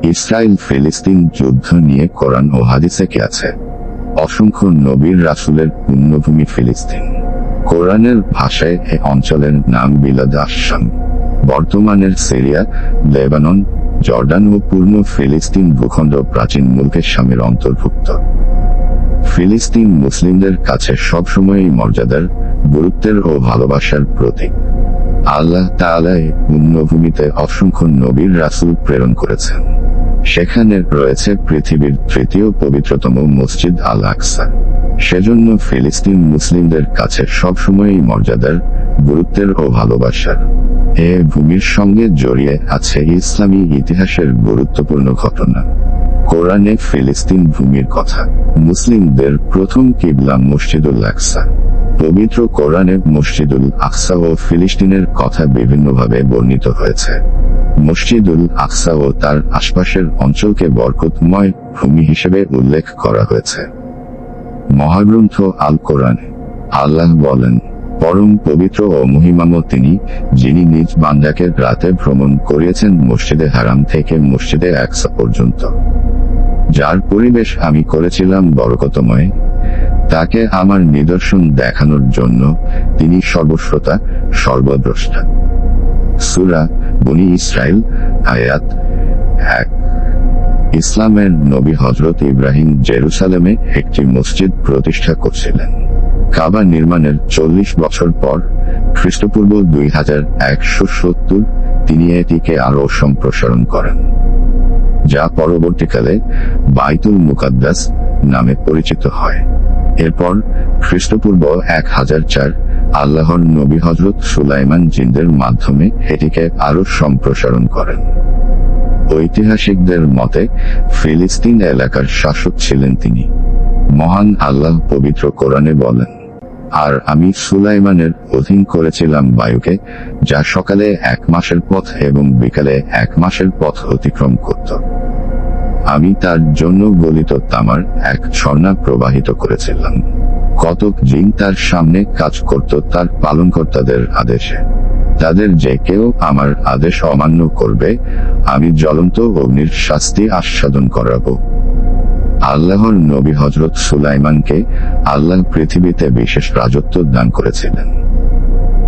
Israel ফিলিস্তিন যুদ্ধ নিয়ে কোরআন ও হাদিসে কি আছে? অসংখ্য নবীর রাসূলের পুণ্যভূমি ফিলিস্তিন। কোরআনের ভাষায় এ অঞ্চলের নাম বিলাদ আশ-শাম। বর্তমানের সিরিয়া, লেবানন, জর্ডান ও পূর্ণ ফিলিস্তিন ভূখণ্ড প্রাচীন মুলকে শামের অন্তর্ভুক্ত। ফিলিস্তিন মুসলিমদের কাছে সবসময়ই মর্যাদার, গুরুত্বের ও ভালোবাসার প্রতীক। আল্লাহ তাআলা এই পুণ্যভূমিতে অসংখ্য নবীর রাসূল প্রেরণ করেছেন। সেখানে রয়েছে পৃথিবীর তৃতীয় পবিত্রতম মসজিদ আল আকসা। সেজন্য ফিলিস্তিন মুসলিমদের কাছে সবসময়ই মর্যাদার, গুরুত্বের ও ভালোবাসার। এ ভূমির সঙ্গে জড়িয়ে আছে ইসলামী ইতিহাসের গুরুত্বপূর্ণ ঘটনা। কোরআনে ফিলিস্তিন ভূমির কথা। মুসলিমদের প্রথম কিবলা মসজিদুল আকসা। পবিত্র কোরআনে মসজিদুল আকসা ও ফিলিস্তিনের কথা বিভিন্নভাবে বর্ণিত হয়েছে। মসজিদুল আকসা ও তার আশপাশের অঞ্চলকে বরকতময় ভূমি হিসেবে উল্লেখ করা হয়েছে। মহাগ্রন্থ আল কোরআনে আল্লাহ বলেন, পরম পবিত্র ও মহিমাময় তিনি, যিনি নিজ বান্দাকে রাতে ভ্রমণ করিয়েছেন মসজিদে হারাম থেকে মসজিদে আকসা পর্যন্ত, যার পরিবেশ আমি করেছিলাম বরকতময়। তাকে আমার নিদর্শন দেখানোর জন্য তিনি সর্বশ্রোতা, সর্বদ্রষ্টা। সূরা বনী ইসরাইল, আয়াত 1। ইসলামের নবী হযরত ইব্রাহিম জেরুসালেমে একটি মসজিদ প্রতিষ্ঠা করছিলেন। কাবা নির্মাণের 40 বছর পর, খ্রিস্টপূর্ব 2170, তিনি এটিকে আরও সম্প্রসারণ করেন, যা পরবর্তীকালে বাইতুল মুকাদ্দাস নামে পরিচিত হয়। এরপর খ্রিস্টপূর্ব 1004, আল্লাহর নবী হযরত সুলাইমান জিন্দের মাধ্যমে এটিকে আরও সম্প্রসারণ করেন। ঐতিহাসিকদের মতে ফিলিস্তিন এলাকার শাসক ছিলেন তিনি। মহান আল্লাহ পবিত্র কোরআনে বলেন, আর আমি সুলাইমানের অধীন করেছিলাম বায়ুকে, যা সকালে 1 মাসের পথ এবং বিকালে 1 মাসের পথ অতিক্রম করত। আমি তার জন্য গলিত তামার এক ঝর্ণা প্রবাহিত করেছিলাম। কতক জিন তার সামনে কাজ করত তার পালনকর্তাদের আদেশে। তাদের যে কেউ আমার আদেশ অমান্য করবে, আমি জ্বলন্ত অগ্নির শাস্তি আস্বাদন করাবো। আল্লাহর নবী হযরত সুলাইমানকে আল্লাহ পৃথিবীতে বিশেষ রাজত্ব দান করেছিলেন।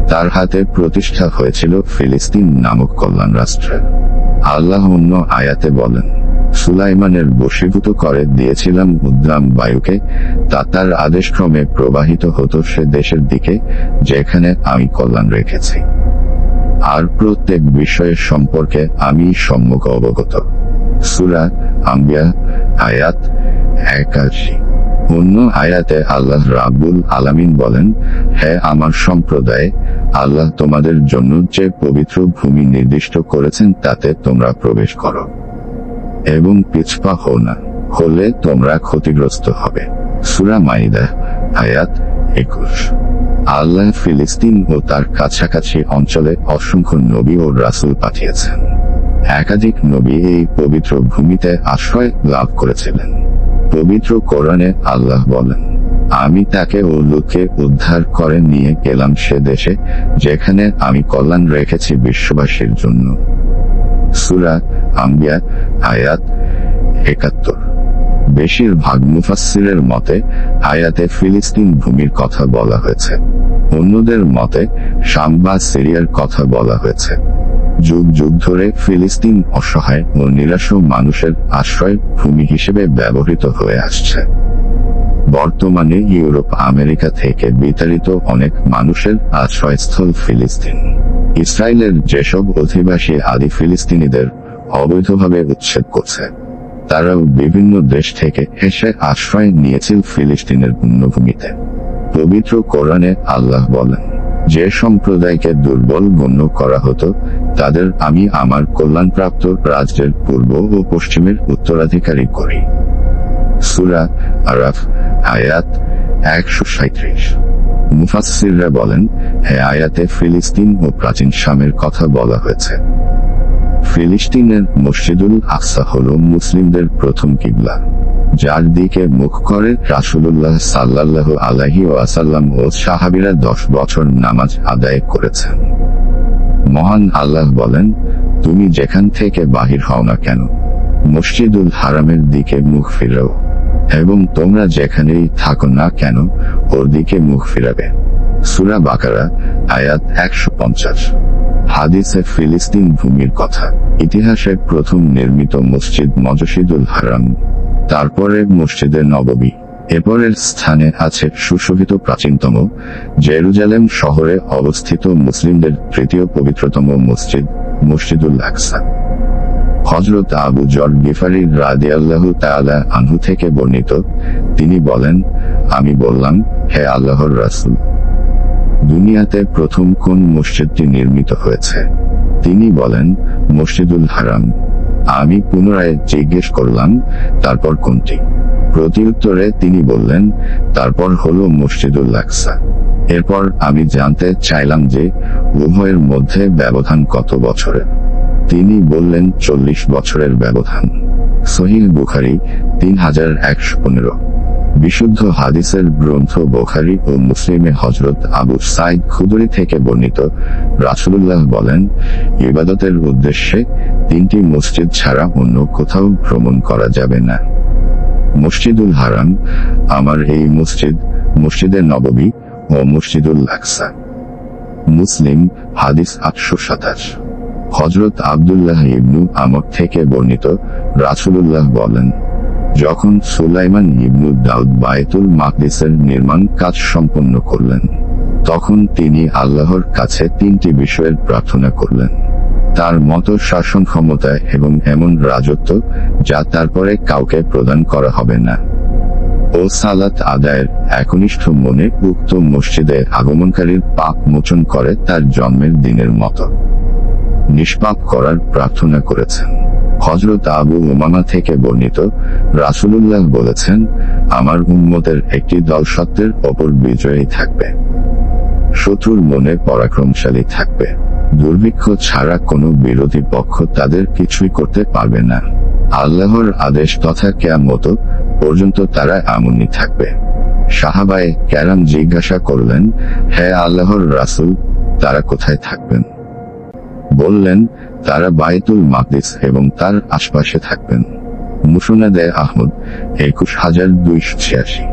তার হাতে প্রতিষ্ঠা হয়েছিল ফিলিস্তিন নামক কল্যাণ রাষ্ট্রের। আল্লাহ অন্য আয়াতে বলেন, সুলাইমানের বশীভূত করে দিয়েছিলাম উদ্দাম বায়ুকে, তা তার আদেশক্রমে প্রবাহিত হতো সে দেশের দিকে যেখানে আমি কল্যাণ রেখেছি। আর প্রত্যেক বিষয়ের সম্পর্কে আমি সম্যক অবগত। সূরা আম্বিয়া, আয়াত 81। অন্য আয়াতে আল্লাহ রাব্বুল আলামিন বলেন, হে আমার সম্প্রদায়, আল্লাহ তোমাদের জন্য যে পবিত্র ভূমি নির্দিষ্ট করেছেন তাতে তোমরা প্রবেশ করো এবং পিছপা হও না, হলে তোমরা ক্ষতিগ্রস্ত হবে। সূরা মাইদা, আয়াত 21। আল্লাহ ফিলিস্তিন ও তার কাছাকাছি অঞ্চলে অসংখ্য নবী ও রাসূল পাঠিয়েছেন। একাধিক নবী এই পবিত্র ভূমিতে আশ্রয় লাভ করেছিলেন। পবিত্র কোরআনে আল্লাহ বলেন, আমি তাকে ও লূতকে উদ্ধার করে নিয়ে গেলাম সে দেশে যেখানে আমি কল্যাণ রেখেছি বিশ্ববাসীর জন্য। সূরা আম্বিয়া, আয়াত 71। বেশিরভাগ মুফাসসিরের মতে আয়াতে ফিলিস্তিন ভূমির কথা বলা হয়েছে। অন্যদের মতে শাম বা সিরিয়ার কথা বলা হয়েছে। যুগ যুগ ধরে ফিলিস্তিন অসহায় ও নিরাশ মানুষের আশ্রয় ভূমি হিসেবে ব্যবহৃত হয়ে আসছে। বর্তমানে ইউরোপ, আমেরিকা থেকে বিতাড়িত অনেক মানুষের আশ্রয়স্থল ফিলিস্তিন। ইসরায়েলের যেসব অধিবাসী আদি ফিলিস্তিনিদের অবৈধভাবে উচ্ছেদ করছে, তারাও বিভিন্ন দেশ থেকে এসে আশ্রয় নিয়েছিল ফিলিস্তিনের পুণ্যভূমিতে। পবিত্র কোরআনে আল্লাহ বলেন, যে সম্প্রদায়কে দুর্বল গণ্য করা হতো, তাদের আমি আমার কল্যাণপ্রাপ্ত রাজ্যের পূর্ব ও পশ্চিমের উত্তরাধিকারী করি। সূরা আরাফ, আয়াত 137। মুফাসসিররা বলেন, হে আয়াতে ফিলিস্তিন ও প্রাচীন শামের কথা বলা হয়েছে। ফিলিস্তিনের মসজিদুল আকসা হল মুসলিমদের প্রথম কিবলা, যার দিকে মুখ করে রাসূলুল্লাহ সাল্লাল্লাহু আলাইহি ওয়াসাল্লাম ও সাহাবীরা 10 বছর নামাজ আদায় করেছেন। মহান আল্লাহ বলেন, তুমি যেখান থেকে বাহির হও না কেন, মসজিদুল হারামের দিকে মুখ ফিরাও, এবং তোমরা যেখানেই থাকো না কেন ওর দিকে মুখ ফিরাবে। সূরা বাকারা আয়াত 150। হাদিসে ফিলিস্তিন ভূমির কথা। ইতিহাসে প্রথম নির্মিত মসজিদ মসজিদুল হারাম, তারপরে মসজিদে নববী, এরপরের স্থানে আছে সুশোভিত প্রাচীনতম জেরুজালেম শহরে অবস্থিত মুসলিমদের তৃতীয় পবিত্রতম মসজিদ মসজিদুল আকসা। হযরত আবু যর গিফারী রাদিয়াল্লাহু তাআলা আনহু থেকে বর্ণিত, তিনি বলেন, আমি বললাম, হে আল্লাহর রাসূল, দুনিয়াতে প্রথম কোন মসজিদটি নির্মিত হয়েছে? তিনি বলেন, মসজিদুল হারাম। আমি পুনরায় জিজ্ঞেস করলাম, তারপর কোনটি? প্রত্যুত্তরে তিনি বললেন, তারপর হলো মসজিদুল আকসা। এরপর আমি জানতে চাইলাম যে উভয়ের মধ্যে ব্যবধান কত বছরের। তিনি বললেন 40 বছরের ব্যবধান। সহিহ বুখারী 3115। বিশুদ্ধ হাদিসের গ্রন্থ বুখারী ও মুসলিমে হযরত আবু সাঈদ খুদরী থেকে বর্ণিত, রাসূলুল্লাহ বলেন, ইবাদতের উদ্দেশ্যে 3টি মসজিদ ছাড়া অন্য কোথাও ভ্রমণ করা যাবে না। মসজিদুল হারাম, আমার এই মসজিদ, মসজিদে নববী ও মসজিদুল আকসা। মুসলিম হাদিস 827। হযরত আব্দুল্লাহ ইবনু আমর থেকে বর্ণিত, রাসূলুল্লাহ বলেন, যখন সুলাইমান ইবনু দাউদ বায়তুল মাকদিসের নির্মাণ কাজ সম্পন্ন করলেন, তখন তিনি আল্লাহর কাছে 3টি বিষয়ের প্রার্থনা করলেন। তার মতো শাসন ক্ষমতা এবং এমন রাজত্ব যা তারপরে কাউকে প্রদান করা হবে না, ও সালাত আদায়ের একনিষ্ঠ মনে উক্ত মসজিদে আগমনকারীর পাপ মোচন করে তার জন্মের দিনের মতো নিষ্পাপ করার প্রার্থনা করেছেন। হযরত আবু উমামা থেকে বর্ণিত, রাসূলুল্লাহ বলেছেন, আমার উম্মতের একটি দল সত্যের ওপর বিজয়ী থাকবে, শত্রুর মনে পরাক্রমশালী থাকবে, দুর্ভিক্ষ ছাড়া কোনো বিরোধী পক্ষ তাদের কিছুই করতে পারবে না। আল্লাহর আদেশ তথা কিয়ামত পর্যন্ত তারা এমনই থাকবে। সাহাবায়ে কেরাম জিজ্ঞাসা করলেন, হে আল্লাহর রাসূল, তারা কোথায় থাকবেন? বললেন, তারা বায়তুল মাকদিস এবং তার আশপাশে থাকবেন। মুসনাদে আহমদ 21286।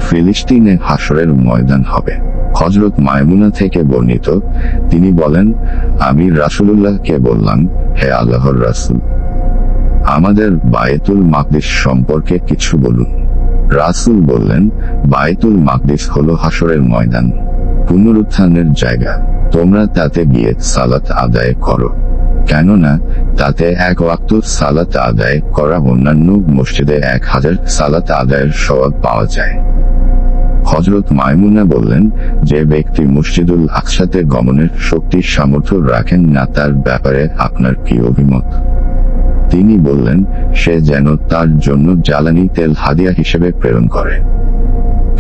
ফিলিস্তিনে হাসরের ময়দান হবে। হযরত মায়মুনা থেকে বর্ণিত, তিনি বলেন, আমি রাসূলুল্লাহকে বললাম, হে আল্লাহর রাসূল, আমাদের বায়তুল মাকদিস সম্পর্কে কিছু বলুন। রাসূল বললেন, বায়তুল মাকদিস হলো হাসরের ময়দান, পুনরুত্থানের জায়গা। তোমরা তাতে গিয়ে সালাত আদায় করো, কেননা তাতে 1 ওয়াক্ত সালাত আদায় করা অন্যান্য মসজিদে 1000 সালাত আদায়ের সওয়াব পাওয়া যায়। হযরত মায়মুনা বললেন, যে ব্যক্তি মসজিদুল আকসাতে গমনের শক্তি সামর্থ্য রাখেন না তার ব্যাপারে আপনার কি অভিমত? তিনি বললেন, সে যেন তার জন্য জ্বালানি তেল হাদিয়া হিসেবে প্রেরণ করে,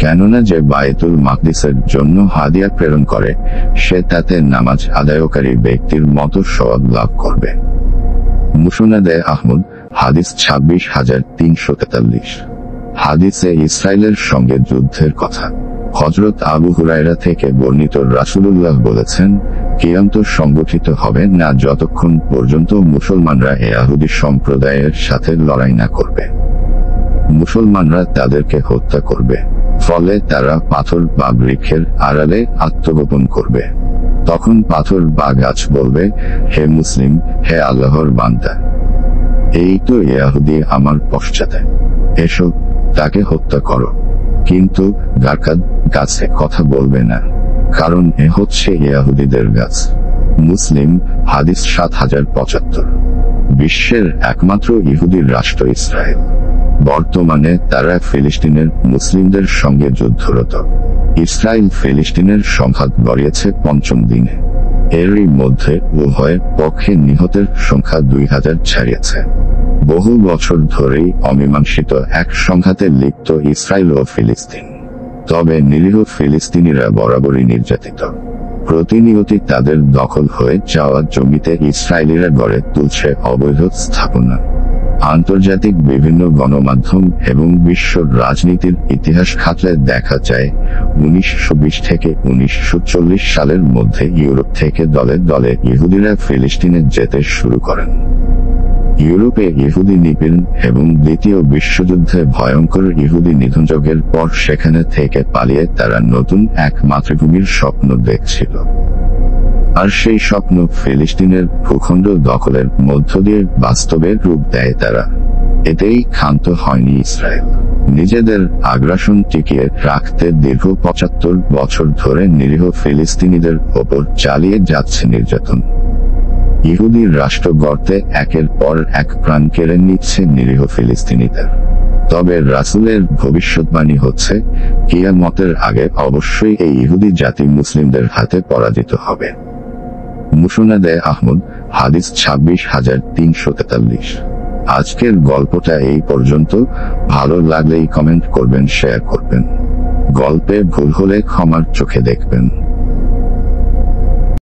কেননা যে বায়তুল মাকদিসের জন্য হাদিয়া প্রেরণ করে সে তাতে নামাজ আদায়কারী ব্যক্তির মতো সওয়াব লাভ করবে। মুসনাদে আহমদ হাদিস 26343। হাদিসে ইসরায়েলের সঙ্গে যুদ্ধের কথা। হযরত আবু হুরায়রা থেকে বর্ণিত, রাসূলুল্লাহ বলেছেন, কিয়ামত সংগঠিত হবে না যতক্ষণ পর্যন্ত মুসলমানরা ইহুদি সম্প্রদায়ের সাথে লড়াই না করবে। মুসলমানরা তাদেরকে হত্যা করবে, ফলে তারা পাথর বা বৃক্ষের আড়ালে আত্মগোপন করবে। তখন পাথর বা গাছ বলবে, হে মুসলিম, হে আল্লাহর বান্দা, এই তো ইহুদি আমার পশ্চাতে, এসো তাকে হত্যা করো। কিন্তু গারকাদ গাছে কথা বলবে না, কারণ এ হচ্ছে ইহুদিদের গাছ। মুসলিম হাদিস 7075। বিশ্বের একমাত্র ইহুদির রাষ্ট্র ইসরায়েল। বর্তমানে তারা ফিলিস্তিনের মুসলিমদের সঙ্গে যুদ্ধরত। ইসরায়েল ফিলিস্তিনের সংঘাত গড়িয়েছে 5ম দিনে। এরই মধ্যে উভয় পক্ষে নিহতের সংখ্যা 2000 ছাড়িয়েছে। বহু বছর ধরেই অমীমাংসিত এক সংঘাতে লিপ্ত ইসরায়েল ও ফিলিস্তিন। তবে নিরীহ ফিলিস্তিনিরা বরাবরই নির্যাতিত। প্রতিনিয়তই তাদের দখল হয়ে যাওয়া জমিতে ইসরায়েলিরা গড়ে তুলছে অবৈধ স্থাপনা। আন্তর্জাতিক বিভিন্ন গণমাধ্যম এবং বিশ্ব রাজনীতির ইতিহাস ঘাটলে দেখা যায় 1920 থেকে 1940 সালের মধ্যে ইউরোপ থেকে দলে দলে ইহুদিরা ফিলিস্তিনে যেতে শুরু করেন। ইউরোপে ইহুদি নিপীড়ন এবং দ্বিতীয় বিশ্বযুদ্ধে ভয়ঙ্কর ইহুদি নিধনযজ্ঞের পর সেখানে থেকে পালিয়ে তারা নতুন এক মাতৃভূমির স্বপ্ন দেখছিল। আর সেই স্বপ্ন ফিলিস্তিনের ভূখণ্ড দখলের মধ্য দিয়ে বাস্তবে রূপ দেয় তারা। এতেই ক্ষান্ত হয়নি ইসরায়েল। নিজেদের আগ্রাসন টিকিয়ে রাখতে দীর্ঘ ৭৫ বছর ধরে নিরীহ ফিলিস্তিনিদের ওপর চালিয়ে যাচ্ছে নির্যাতন। ইহুদি রাষ্ট্র গড়তে একের পর এক প্রাণ কেড়ে নিচ্ছে নিরীহ ফিলিস্তিনিদের। তবে রাসূলের ভবিষ্যৎবাণী হচ্ছে, কিয়ামতের আগে অবশ্যই এই ইহুদি জাতি মুসলিমদের হাতে পরাজিত হবে। মুসনাদে আহমদ, হাদিস ২৬,৩৪৩। আজকের গল্পটা এই পর্যন্ত। ভালো লাগলেই কমেন্ট করবেন, শেয়ার করবেন। গল্পে ভুল হলে ক্ষমার চোখে দেখবেন।